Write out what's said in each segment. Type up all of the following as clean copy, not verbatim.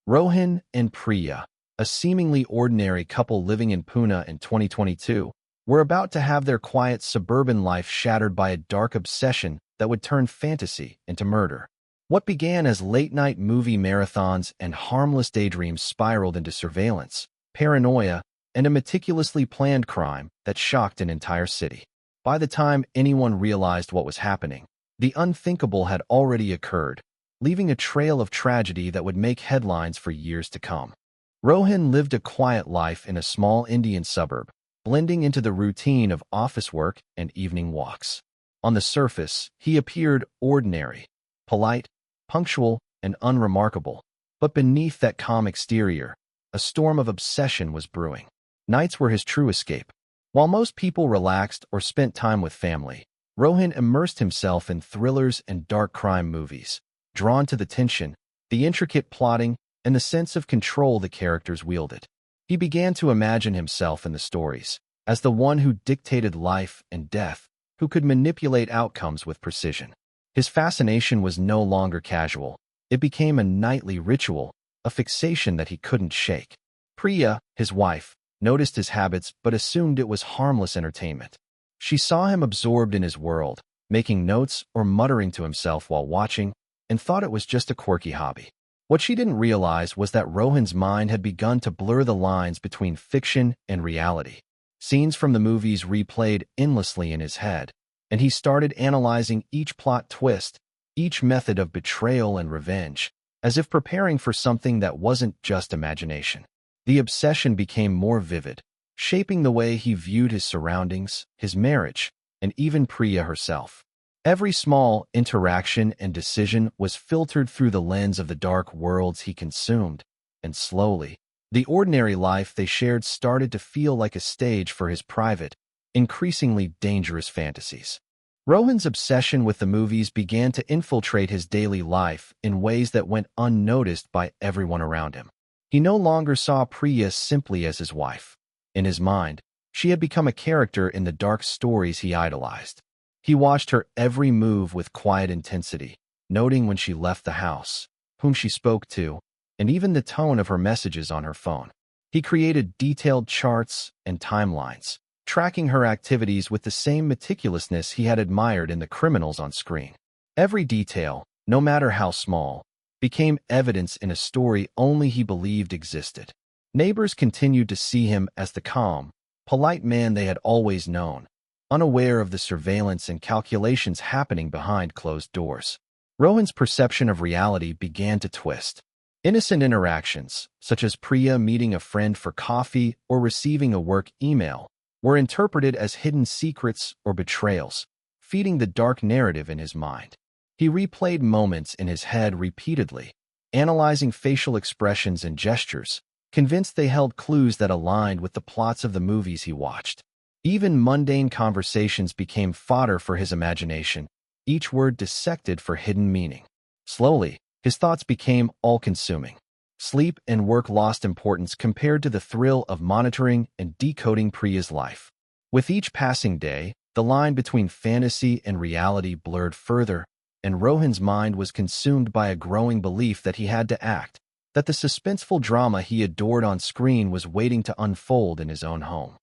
Rohan and Priya, a seemingly ordinary couple living in Pune in 2022, were about to have their quiet suburban life shattered by a dark obsession that would turn fantasy into murder. What began as late-night movie marathons and harmless daydreams spiraled into surveillance, paranoia, and a meticulously planned crime that shocked an entire city. By the time anyone realized what was happening, the unthinkable had already occurred, leaving a trail of tragedy that would make headlines for years to come. Rohan lived a quiet life in a small Indian suburb, blending into the routine of office work and evening walks. On the surface, he appeared ordinary, polite, punctual, and unremarkable, but beneath that calm exterior, a storm of obsession was brewing. Nights were his true escape. While most people relaxed or spent time with family, Rohan immersed himself in thrillers and dark crime movies, drawn to the tension, the intricate plotting, and the sense of control the characters wielded. He began to imagine himself in the stories as the one who dictated life and death, who could manipulate outcomes with precision. His fascination was no longer casual. It became a nightly ritual, a fixation that he couldn't shake. Priya, his wife, noticed his habits but assumed it was harmless entertainment. She saw him absorbed in his world, making notes or muttering to himself while watching, and thought it was just a quirky hobby. What she didn't realize was that Rohan's mind had begun to blur the lines between fiction and reality. Scenes from the movies replayed endlessly in his head, and he started analyzing each plot twist, each method of betrayal and revenge, as if preparing for something that wasn't just imagination. The obsession became more vivid, shaping the way he viewed his surroundings, his marriage, and even Priya herself. Every small interaction and decision was filtered through the lens of the dark worlds he consumed, and slowly, the ordinary life they shared started to feel like a stage for his private, increasingly dangerous fantasies. Rohan's obsession with the movies began to infiltrate his daily life in ways that went unnoticed by everyone around him. He no longer saw Priya simply as his wife. In his mind, she had become a character in the dark stories he idolized. He watched her every move with quiet intensity, noting when she left the house, whom she spoke to, and even the tone of her messages on her phone. He created detailed charts and timelines, tracking her activities with the same meticulousness he had admired in the criminals on screen. Every detail, no matter how small, became evidence in a story only he believed existed. Neighbors continued to see him as the calm, polite man they had always known, unaware of the surveillance and calculations happening behind closed doors. Rohan's perception of reality began to twist. Innocent interactions, such as Priya meeting a friend for coffee or receiving a work email, were interpreted as hidden secrets or betrayals, feeding the dark narrative in his mind. He replayed moments in his head repeatedly, analyzing facial expressions and gestures, convinced they held clues that aligned with the plots of the movies he watched. Even mundane conversations became fodder for his imagination, each word dissected for hidden meaning. Slowly, his thoughts became all-consuming. Sleep and work lost importance compared to the thrill of monitoring and decoding Priya's life. With each passing day, the line between fantasy and reality blurred further, and Rohan's mind was consumed by a growing belief that he had to act, that the suspenseful drama he adored on screen was waiting to unfold in his own home.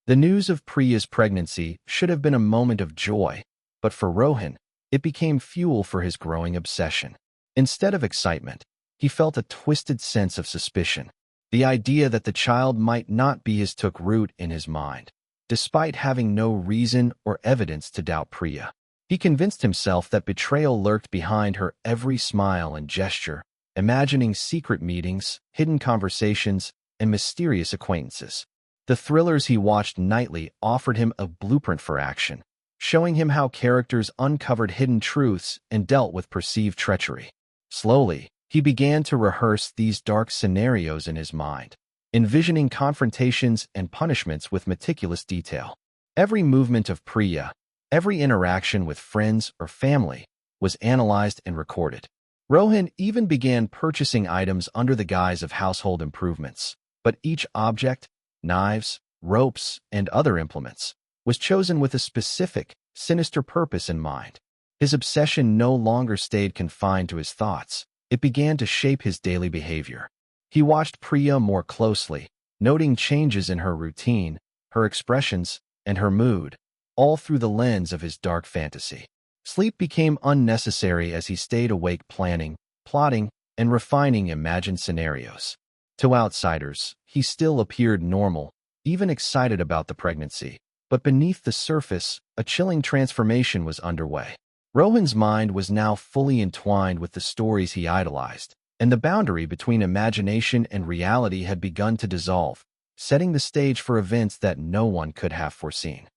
The news of Priya's pregnancy should have been a moment of joy, but for Rohan, it became fuel for his growing obsession. Instead of excitement, he felt a twisted sense of suspicion. The idea that the child might not be his took root in his mind, despite having no reason or evidence to doubt Priya. He convinced himself that betrayal lurked behind her every smile and gesture, imagining secret meetings, hidden conversations, and mysterious acquaintances. The thrillers he watched nightly offered him a blueprint for action, showing him how characters uncovered hidden truths and dealt with perceived treachery. Slowly, he began to rehearse these dark scenarios in his mind, envisioning confrontations and punishments with meticulous detail. Every movement of Priya, every interaction with friends or family, was analyzed and recorded. Rohan even began purchasing items under the guise of household improvements, but each object, knives, ropes, and other implements, was chosen with a specific, sinister purpose in mind. His obsession no longer stayed confined to his thoughts. It began to shape his daily behavior. He watched Priya more closely, noting changes in her routine, her expressions, and her mood, all through the lens of his dark fantasy. Sleep became unnecessary as he stayed awake planning, plotting, and refining imagined scenarios. To outsiders, he still appeared normal, even excited about the pregnancy. But beneath the surface, a chilling transformation was underway. Rohan's mind was now fully entwined with the stories he idolized, and the boundary between imagination and reality had begun to dissolve, setting the stage for events that no one could have foreseen.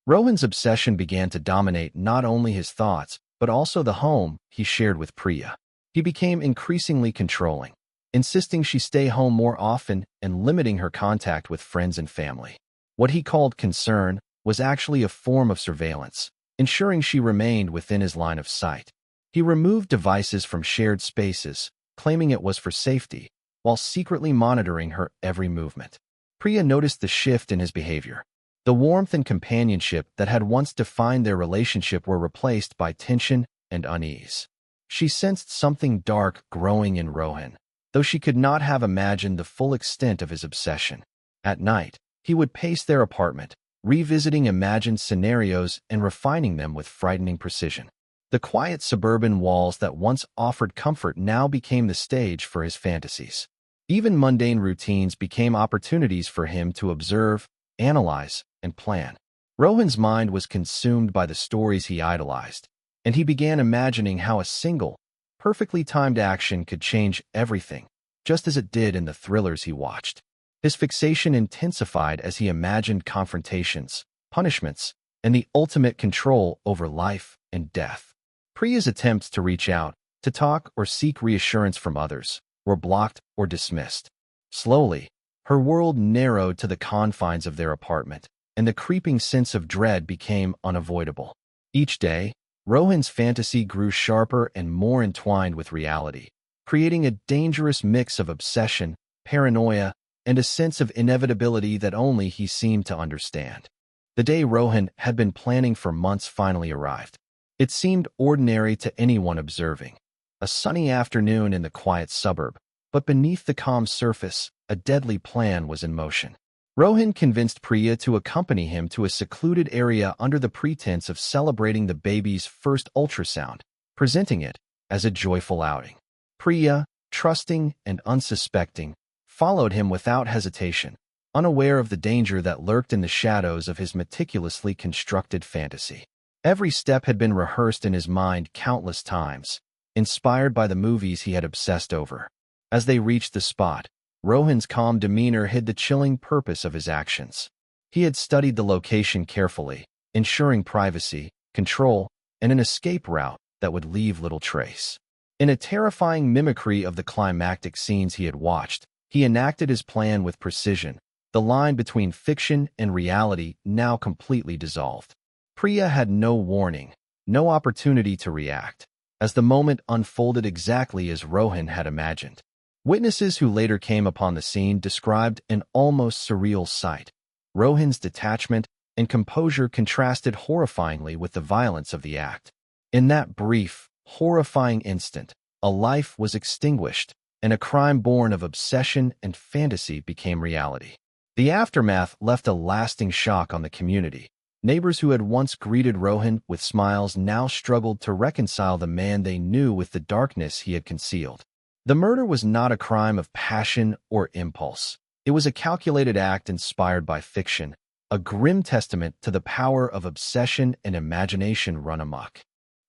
Rohan's obsession began to dominate not only his thoughts, but also the home he shared with Priya. He became increasingly controlling, insisting she stay home more often and limiting her contact with friends and family. What he called concern was actually a form of surveillance, ensuring she remained within his line of sight. He removed devices from shared spaces, claiming it was for safety, while secretly monitoring her every movement. Priya noticed the shift in his behavior. The warmth and companionship that had once defined their relationship were replaced by tension and unease. She sensed something dark growing in Rohan, though she could not have imagined the full extent of his obsession. At night, he would pace their apartment, revisiting imagined scenarios and refining them with frightening precision. The quiet suburban walls that once offered comfort now became the stage for his fantasies. Even mundane routines became opportunities for him to observe, analyze, and plan. Rohan's mind was consumed by the stories he idolized, and he began imagining how a single, perfectly timed action could change everything, just as it did in the thrillers he watched. His fixation intensified as he imagined confrontations, punishments, and the ultimate control over life and death. Priya's attempts to reach out, to talk or seek reassurance from others, were blocked or dismissed. Slowly, her world narrowed to the confines of their apartment, and the creeping sense of dread became unavoidable. Each day, Rohan's fantasy grew sharper and more entwined with reality, creating a dangerous mix of obsession, paranoia, and a sense of inevitability that only he seemed to understand. The day Rohan had been planning for months finally arrived. It seemed ordinary to anyone observing. A sunny afternoon in the quiet suburb, but beneath the calm surface, a deadly plan was in motion. Rohan convinced Priya to accompany him to a secluded area under the pretense of celebrating the baby's first ultrasound, presenting it as a joyful outing. Priya, trusting and unsuspecting, followed him without hesitation, unaware of the danger that lurked in the shadows of his meticulously constructed fantasy. Every step had been rehearsed in his mind countless times, inspired by the movies he had obsessed over. As they reached the spot, Rohan's calm demeanor hid the chilling purpose of his actions. He had studied the location carefully, ensuring privacy, control, and an escape route that would leave little trace. In a terrifying mimicry of the climactic scenes he had watched, he enacted his plan with precision, the line between fiction and reality now completely dissolved. Priya had no warning, no opportunity to react, as the moment unfolded exactly as Rohan had imagined. Witnesses who later came upon the scene described an almost surreal sight. Rohan's detachment and composure contrasted horrifyingly with the violence of the act. In that brief, horrifying instant, a life was extinguished, and a crime born of obsession and fantasy became reality. The aftermath left a lasting shock on the community. Neighbors who had once greeted Rohan with smiles now struggled to reconcile the man they knew with the darkness he had concealed. The murder was not a crime of passion or impulse. It was a calculated act inspired by fiction, a grim testament to the power of obsession and imagination run amok.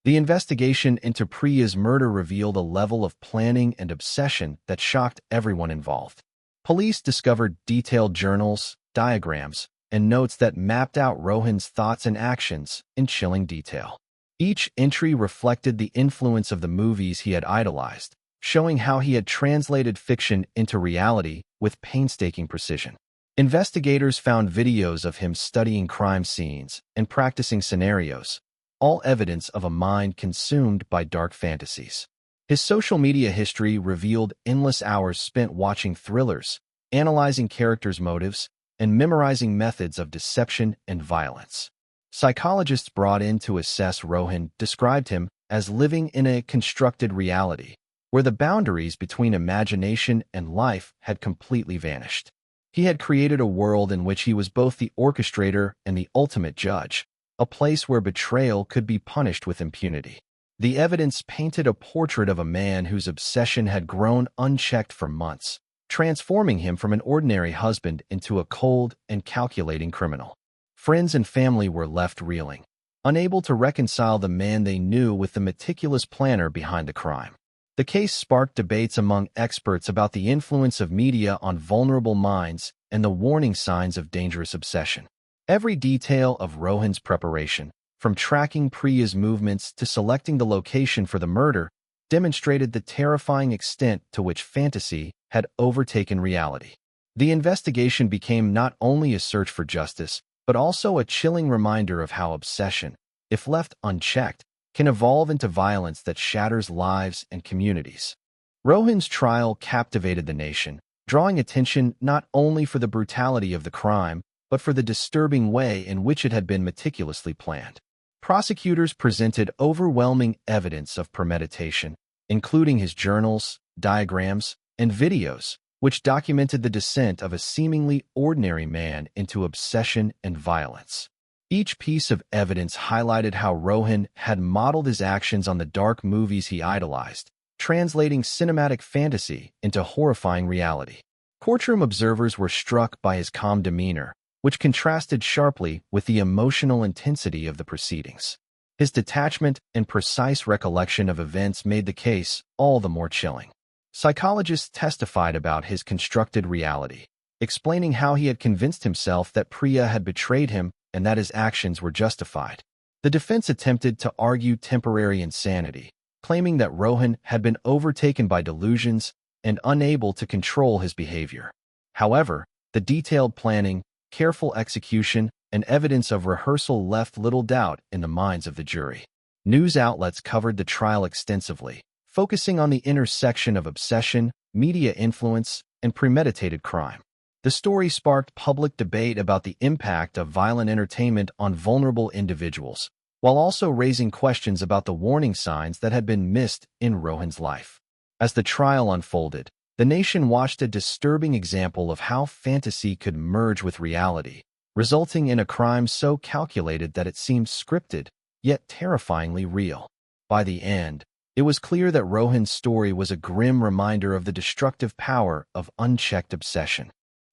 The investigation into Priya's murder revealed a level of planning and obsession that shocked everyone involved. Police discovered detailed journals, diagrams, and notes that mapped out Rohan's thoughts and actions in chilling detail. Each entry reflected the influence of the movies he had idolized, showing how he had translated fiction into reality with painstaking precision. Investigators found videos of him studying crime scenes and practicing scenarios, all evidence of a mind consumed by dark fantasies. His social media history revealed endless hours spent watching thrillers, analyzing characters' motives, and memorizing methods of deception and violence. Psychologists brought in to assess Rohan described him as living in a constructed reality, where the boundaries between imagination and life had completely vanished. He had created a world in which he was both the orchestrator and the ultimate judge, a place where betrayal could be punished with impunity. The evidence painted a portrait of a man whose obsession had grown unchecked for months, transforming him from an ordinary husband into a cold and calculating criminal. Friends and family were left reeling, unable to reconcile the man they knew with the meticulous planner behind the crime. The case sparked debates among experts about the influence of media on vulnerable minds and the warning signs of dangerous obsession. Every detail of Rohan's preparation, from tracking Priya's movements to selecting the location for the murder, demonstrated the terrifying extent to which fantasy had overtaken reality. The investigation became not only a search for justice, but also a chilling reminder of how obsession, if left unchecked, can evolve into violence that shatters lives and communities. Rohan's trial captivated the nation, drawing attention not only for the brutality of the crime, but for the disturbing way in which it had been meticulously planned. Prosecutors presented overwhelming evidence of premeditation, including his journals, diagrams, and videos, which documented the descent of a seemingly ordinary man into obsession and violence. Each piece of evidence highlighted how Rohan had modeled his actions on the dark movies he idolized, translating cinematic fantasy into horrifying reality. Courtroom observers were struck by his calm demeanor, which contrasted sharply with the emotional intensity of the proceedings. His detachment and precise recollection of events made the case all the more chilling. Psychologists testified about his constructed reality, explaining how he had convinced himself that Priya had betrayed him and that his actions were justified. The defense attempted to argue temporary insanity, claiming that Rohan had been overtaken by delusions and unable to control his behavior. However, the detailed planning, careful execution, and evidence of rehearsal left little doubt in the minds of the jury. News outlets covered the trial extensively, focusing on the intersection of obsession, media influence, and premeditated crime. The story sparked public debate about the impact of violent entertainment on vulnerable individuals, while also raising questions about the warning signs that had been missed in Rohan's life. As the trial unfolded, the nation watched a disturbing example of how fantasy could merge with reality, resulting in a crime so calculated that it seemed scripted, yet terrifyingly real. By the end, it was clear that Rohan's story was a grim reminder of the destructive power of unchecked obsession.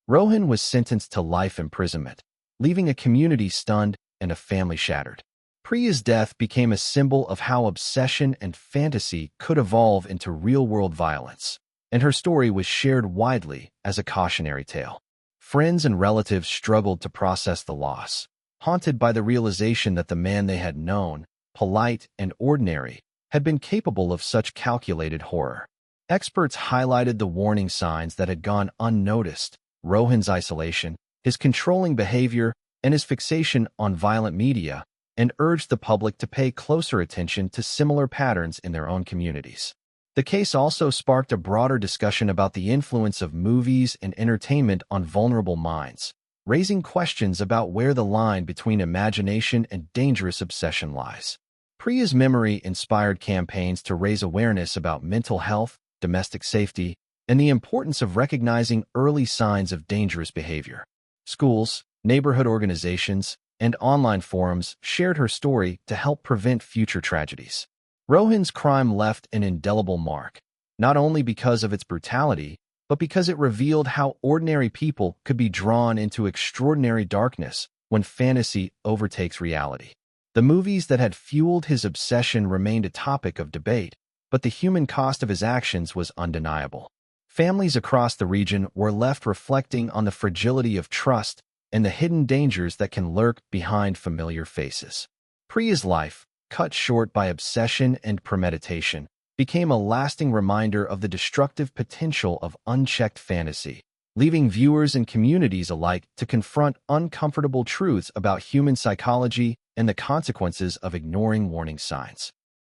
Rohan was sentenced to life imprisonment, leaving a community stunned and a family shattered. Priya's death became a symbol of how obsession and fantasy could evolve into real-world violence, and her story was shared widely as a cautionary tale. Friends and relatives struggled to process the loss, haunted by the realization that the man they had known, polite and ordinary, had been capable of such calculated horror. Experts highlighted the warning signs that had gone unnoticed: Rohan's isolation, his controlling behavior, and his fixation on violent media, and urged the public to pay closer attention to similar patterns in their own communities. The case also sparked a broader discussion about the influence of movies and entertainment on vulnerable minds, raising questions about where the line between imagination and dangerous obsession lies. Priya's memory inspired campaigns to raise awareness about mental health, domestic safety, and the importance of recognizing early signs of dangerous behavior. Schools, neighborhood organizations, and online forums shared her story to help prevent future tragedies. Rohan's crime left an indelible mark, not only because of its brutality, but because it revealed how ordinary people could be drawn into extraordinary darkness when fantasy overtakes reality. The movies that had fueled his obsession remained a topic of debate, but the human cost of his actions was undeniable. Families across the region were left reflecting on the fragility of trust and the hidden dangers that can lurk behind familiar faces. Priya's life, cut short by obsession and premeditation, became a lasting reminder of the destructive potential of unchecked fantasy, leaving viewers and communities alike to confront uncomfortable truths about human psychology and the consequences of ignoring warning signs.